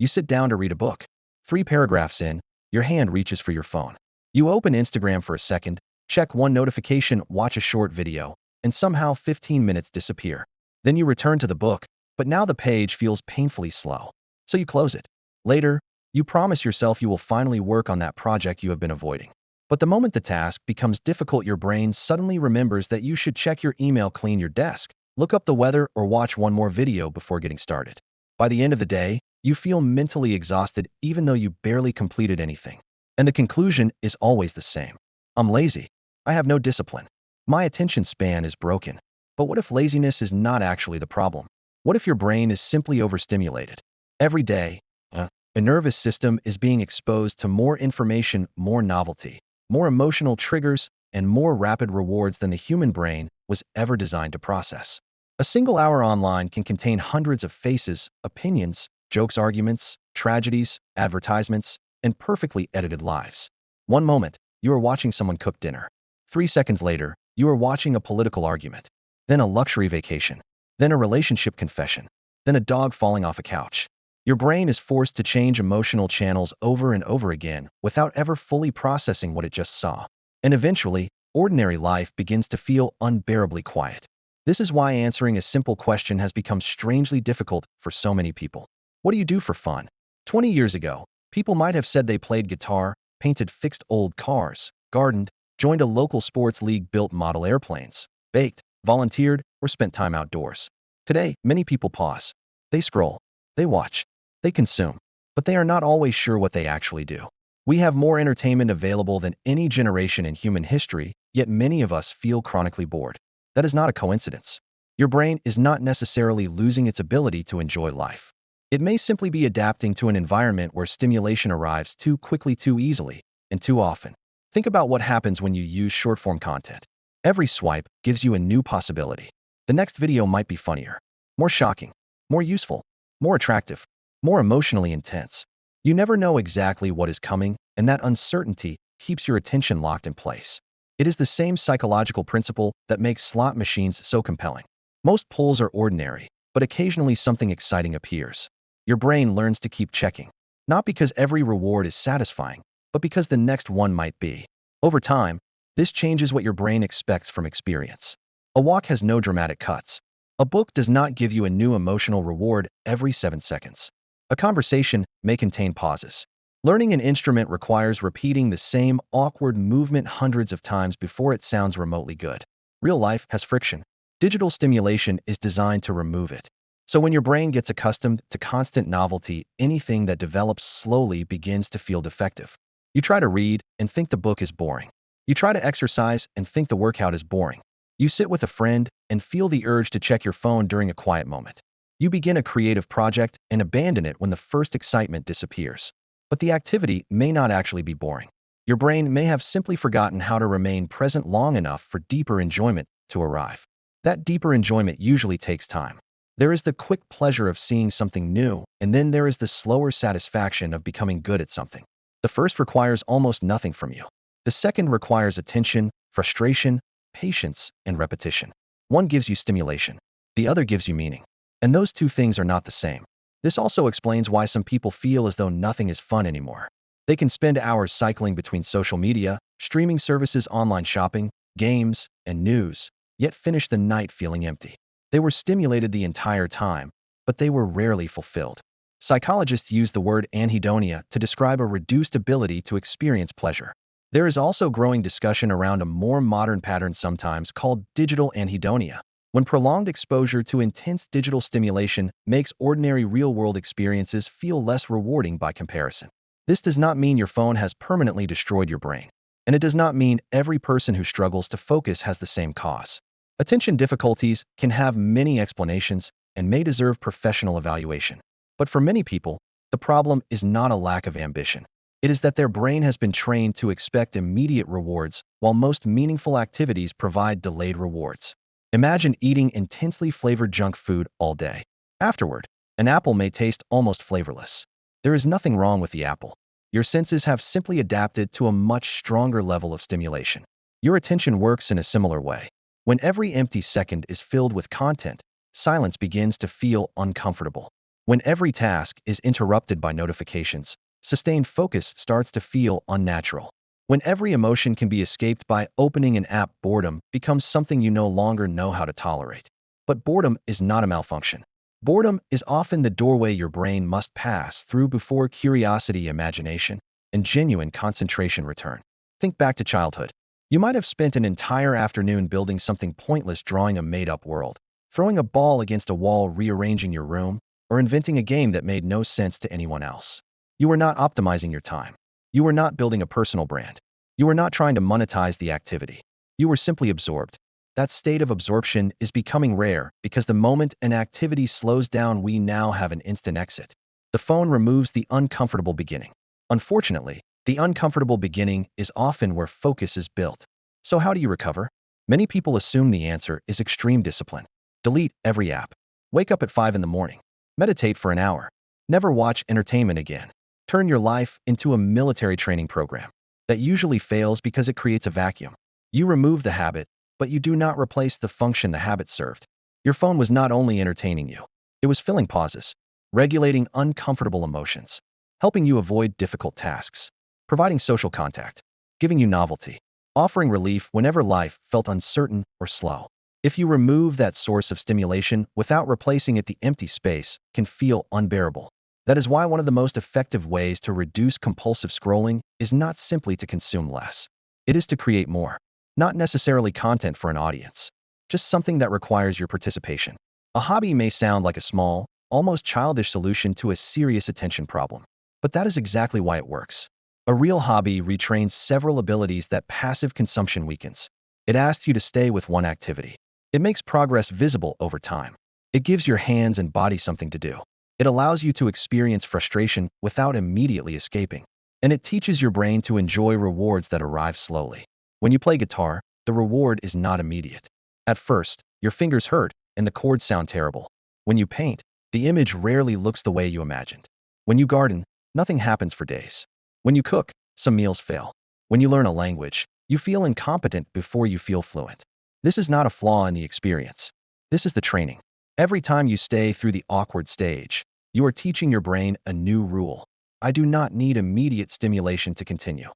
You sit down to read a book. 3 paragraphs in, your hand reaches for your phone. You open Instagram for a second, check one notification, watch a short video, and somehow 15 minutes disappear. Then you return to the book, but now the page feels painfully slow. So you close it. Later, you promise yourself you will finally work on that project you have been avoiding. But the moment the task becomes difficult, your brain suddenly remembers that you should check your email, clean your desk, look up the weather, or watch one more video before getting started. By the end of the day, you feel mentally exhausted even though you barely completed anything. And the conclusion is always the same. I'm lazy. I have no discipline. My attention span is broken. But what if laziness is not actually the problem? What if your brain is simply overstimulated? Every day, a nervous system is being exposed to more information, more novelty, more emotional triggers, and more rapid rewards than the human brain was ever designed to process. A single hour online can contain hundreds of faces, opinions, jokes, arguments, tragedies, advertisements, and perfectly edited lives. One moment, you are watching someone cook dinner. 3 seconds later, you are watching a political argument. Then a luxury vacation. Then a relationship confession. Then a dog falling off a couch. Your brain is forced to change emotional channels over and over again without ever fully processing what it just saw. And eventually, ordinary life begins to feel unbearably quiet. This is why answering a simple question has become strangely difficult for so many people. What do you do for fun? 20 years ago, people might have said they played guitar, painted fixed old cars, gardened, joined a local sports league, built model airplanes, baked, volunteered, or spent time outdoors. Today, many people pause. They scroll. They watch. They consume. But they are not always sure what they actually do. We have more entertainment available than any generation in human history, yet many of us feel chronically bored. That is not a coincidence. Your brain is not necessarily losing its ability to enjoy life. It may simply be adapting to an environment where stimulation arrives too quickly, too easily, and too often. Think about what happens when you use short-form content. Every swipe gives you a new possibility. The next video might be funnier, more shocking, more useful, more attractive, more emotionally intense. You never know exactly what is coming, and that uncertainty keeps your attention locked in place. It is the same psychological principle that makes slot machines so compelling. Most pulls are ordinary, but occasionally something exciting appears. Your brain learns to keep checking, not because every reward is satisfying, but because the next one might be. Over time, this changes what your brain expects from experience. A walk has no dramatic cuts. A book does not give you a new emotional reward every 7 seconds. A conversation may contain pauses. Learning an instrument requires repeating the same awkward movement hundreds of times before it sounds remotely good. Real life has friction. Digital stimulation is designed to remove it. So when your brain gets accustomed to constant novelty, anything that develops slowly begins to feel defective. You try to read and think the book is boring. You try to exercise and think the workout is boring. You sit with a friend and feel the urge to check your phone during a quiet moment. You begin a creative project and abandon it when the first excitement disappears. But the activity may not actually be boring. Your brain may have simply forgotten how to remain present long enough for deeper enjoyment to arrive. That deeper enjoyment usually takes time. There is the quick pleasure of seeing something new, and then there is the slower satisfaction of becoming good at something. The first requires almost nothing from you. The second requires attention, frustration, patience, and repetition. One gives you stimulation. The other gives you meaning. And those two things are not the same. This also explains why some people feel as though nothing is fun anymore. They can spend hours cycling between social media, streaming services, online shopping, games, and news, yet finish the night feeling empty. They were stimulated the entire time, but they were rarely fulfilled. Psychologists use the word anhedonia to describe a reduced ability to experience pleasure. There is also growing discussion around a more modern pattern, sometimes called digital anhedonia, when prolonged exposure to intense digital stimulation makes ordinary real-world experiences feel less rewarding by comparison. This does not mean your phone has permanently destroyed your brain, and it does not mean every person who struggles to focus has the same cause. Attention difficulties can have many explanations and may deserve professional evaluation. But for many people, the problem is not a lack of ambition. It is that their brain has been trained to expect immediate rewards, while most meaningful activities provide delayed rewards. Imagine eating intensely flavored junk food all day. Afterward, an apple may taste almost flavorless. There is nothing wrong with the apple. Your senses have simply adapted to a much stronger level of stimulation. Your attention works in a similar way. When every empty second is filled with content, silence begins to feel uncomfortable. When every task is interrupted by notifications, sustained focus starts to feel unnatural. When every emotion can be escaped by opening an app, boredom becomes something you no longer know how to tolerate. But boredom is not a malfunction. Boredom is often the doorway your brain must pass through before curiosity, imagination, and genuine concentration return. Think back to childhood. You might have spent an entire afternoon building something pointless, drawing a made-up world, throwing a ball against a wall, rearranging your room, or inventing a game that made no sense to anyone else. You were not optimizing your time. You were not building a personal brand. You were not trying to monetize the activity. You were simply absorbed. That state of absorption is becoming rare because the moment an activity slows down, we now have an instant exit. The phone removes the uncomfortable beginning. Unfortunately, the uncomfortable beginning is often where focus is built. So how do you recover? Many people assume the answer is extreme discipline. Delete every app. Wake up at 5 in the morning. Meditate for an hour. Never watch entertainment again. Turn your life into a military training program. That usually fails because it creates a vacuum. You remove the habit, but you do not replace the function the habit served. Your phone was not only entertaining you, it was filling pauses, regulating uncomfortable emotions, helping you avoid difficult tasks, providing social contact, giving you novelty, offering relief whenever life felt uncertain or slow. If you remove that source of stimulation without replacing it, the empty space can feel unbearable. That is why one of the most effective ways to reduce compulsive scrolling is not simply to consume less. It is to create more. Not necessarily content for an audience, just something that requires your participation. A hobby may sound like a small, almost childish solution to a serious attention problem, but that is exactly why it works. A real hobby retrains several abilities that passive consumption weakens. It asks you to stay with one activity. It makes progress visible over time. It gives your hands and body something to do. It allows you to experience frustration without immediately escaping. And it teaches your brain to enjoy rewards that arrive slowly. When you play guitar, the reward is not immediate. At first, your fingers hurt and the chords sound terrible. When you paint, the image rarely looks the way you imagined. When you garden, nothing happens for days. When you cook, some meals fail. When you learn a language, you feel incompetent before you feel fluent. This is not a flaw in the experience. This is the training. Every time you stay through the awkward stage, you are teaching your brain a new rule. I do not need immediate stimulation to continue.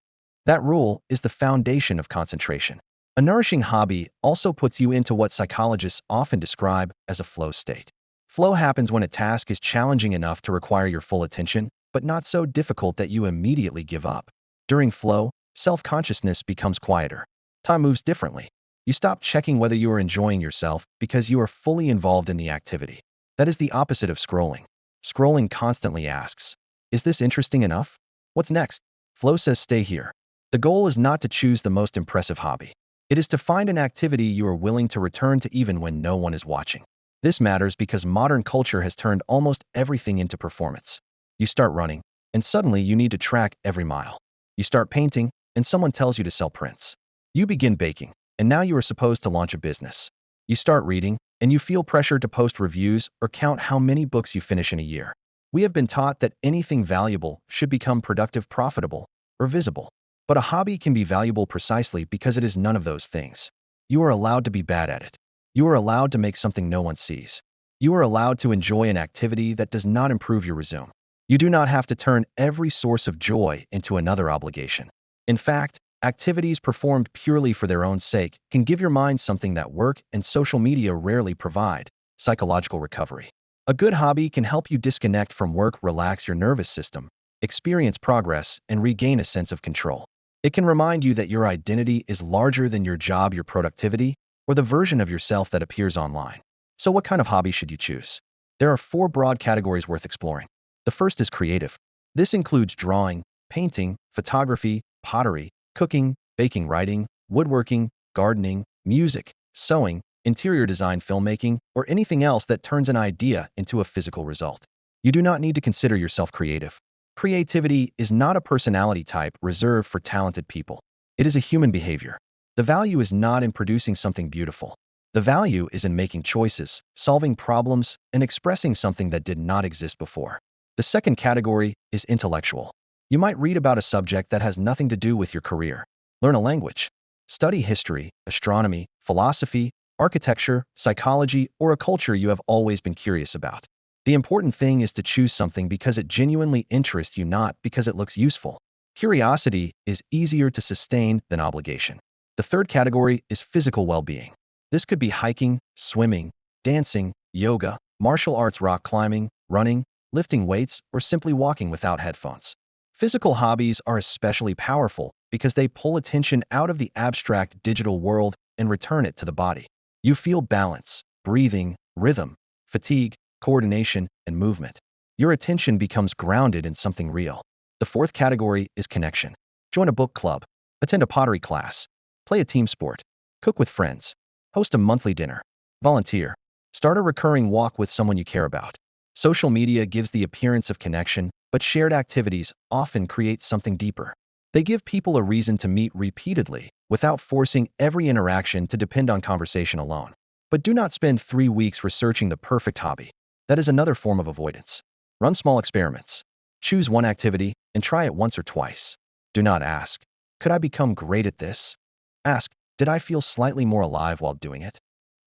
That rule is the foundation of concentration. A nourishing hobby also puts you into what psychologists often describe as a flow state. Flow happens when a task is challenging enough to require your full attention, but not so difficult that you immediately give up. During flow, self-consciousness becomes quieter. Time moves differently. You stop checking whether you are enjoying yourself because you are fully involved in the activity. That is the opposite of scrolling. Scrolling constantly asks, is this interesting enough? What's next? Flow says stay here. The goal is not to choose the most impressive hobby. It is to find an activity you are willing to return to even when no one is watching. This matters because modern culture has turned almost everything into performance. You start running, and suddenly you need to track every mile. You start painting, and someone tells you to sell prints. You begin baking, and now you are supposed to launch a business. You start reading, and you feel pressure to post reviews or count how many books you finish in a year. We have been taught that anything valuable should become productive, profitable, or visible. But a hobby can be valuable precisely because it is none of those things. You are allowed to be bad at it. You are allowed to make something no one sees. You are allowed to enjoy an activity that does not improve your resume. You do not have to turn every source of joy into another obligation. In fact, activities performed purely for their own sake can give your mind something that work and social media rarely provide: psychological recovery. A good hobby can help you disconnect from work, relax your nervous system, experience progress, and regain a sense of control. It can remind you that your identity is larger than your job, your productivity, or the version of yourself that appears online. So what kind of hobby should you choose? There are 4 broad categories worth exploring. The first is creative. This includes drawing, painting, photography, pottery, cooking, baking, writing, woodworking, gardening, music, sewing, interior design, filmmaking, or anything else that turns an idea into a physical result. You do not need to consider yourself creative. Creativity is not a personality type reserved for talented people. It is a human behavior. The value is not in producing something beautiful. The value is in making choices, solving problems, and expressing something that did not exist before. The second category is intellectual. You might read about a subject that has nothing to do with your career. Learn a language. Study history, astronomy, philosophy, architecture, psychology, or a culture you have always been curious about. The important thing is to choose something because it genuinely interests you, not because it looks useful. Curiosity is easier to sustain than obligation. The third category is physical well-being. This could be hiking, swimming, dancing, yoga, martial arts, rock climbing, running, lifting weights, or simply walking without headphones. Physical hobbies are especially powerful because they pull attention out of the abstract digital world and return it to the body. You feel balance, breathing, rhythm, fatigue, coordination, and movement. Your attention becomes grounded in something real. The fourth category is connection. Join a book club, attend a pottery class, play a team sport, cook with friends, host a monthly dinner, volunteer, start a recurring walk with someone you care about. Social media gives the appearance of connection, but shared activities often create something deeper. They give people a reason to meet repeatedly without forcing every interaction to depend on conversation alone. But do not spend 3 weeks researching the perfect hobby. That is another form of avoidance. Run small experiments. Choose one activity and try it once or twice. Do not ask, could I become great at this? Ask, did I feel slightly more alive while doing it?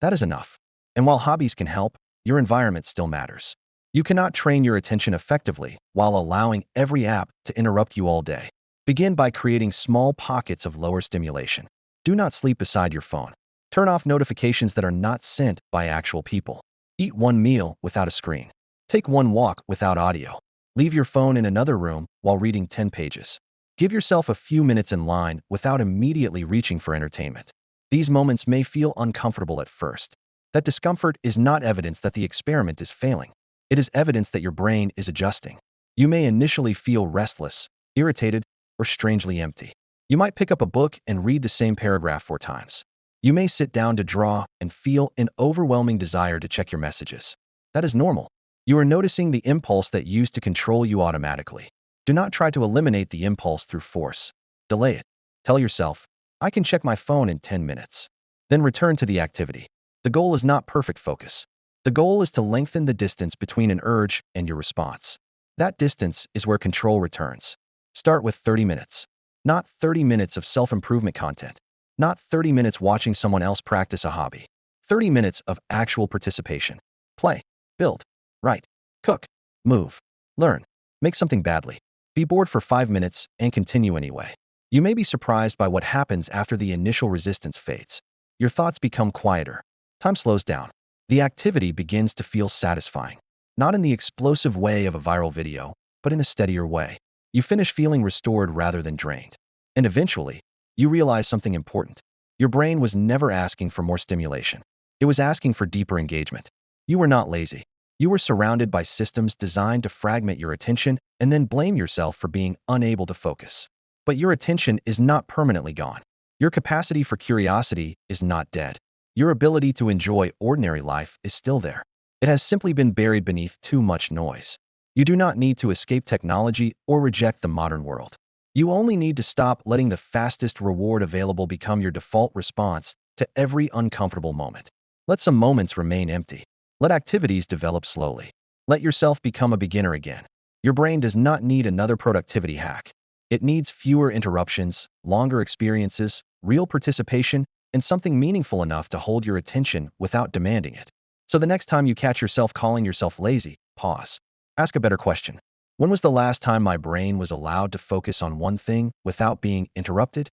That is enough. And while hobbies can help, your environment still matters. You cannot train your attention effectively while allowing every app to interrupt you all day. Begin by creating small pockets of lower stimulation. Do not sleep beside your phone. Turn off notifications that are not sent by actual people. Eat one meal without a screen. Take one walk without audio. Leave your phone in another room while reading 10 pages. Give yourself a few minutes in line without immediately reaching for entertainment. These moments may feel uncomfortable at first. That discomfort is not evidence that the experiment is failing. It is evidence that your brain is adjusting. You may initially feel restless, irritated, or strangely empty. You might pick up a book and read the same paragraph 4 times. You may sit down to draw and feel an overwhelming desire to check your messages. That is normal. You are noticing the impulse that used to control you automatically. Do not try to eliminate the impulse through force. Delay it. Tell yourself, I can check my phone in 10 minutes. Then return to the activity. The goal is not perfect focus. The goal is to lengthen the distance between an urge and your response. That distance is where control returns. Start with 30 minutes. Not 30 minutes of self-improvement content. Not 30 minutes watching someone else practice a hobby. 30 minutes of actual participation. Play, build, write, cook, move, learn, make something badly. Be bored for 5 minutes and continue anyway. You may be surprised by what happens after the initial resistance fades. Your thoughts become quieter. Time slows down. The activity begins to feel satisfying. Not in the explosive way of a viral video, but in a steadier way. You finish feeling restored rather than drained. And eventually, you realize something important. Your brain was never asking for more stimulation. It was asking for deeper engagement. You were not lazy. You were surrounded by systems designed to fragment your attention and then blame yourself for being unable to focus. But your attention is not permanently gone. Your capacity for curiosity is not dead. Your ability to enjoy ordinary life is still there. It has simply been buried beneath too much noise. You do not need to escape technology or reject the modern world. You only need to stop letting the fastest reward available become your default response to every uncomfortable moment. Let some moments remain empty. Let activities develop slowly. Let yourself become a beginner again. Your brain does not need another productivity hack. It needs fewer interruptions, longer experiences, real participation, and something meaningful enough to hold your attention without demanding it. So the next time you catch yourself calling yourself lazy, pause. Ask a better question. When was the last time my brain was allowed to focus on one thing without being interrupted?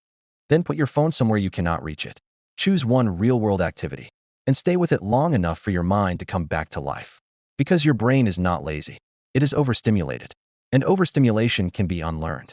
Then put your phone somewhere you cannot reach it. Choose one real-world activity and stay with it long enough for your mind to come back to life. Because your brain is not lazy. It is overstimulated. And overstimulation can be unlearned.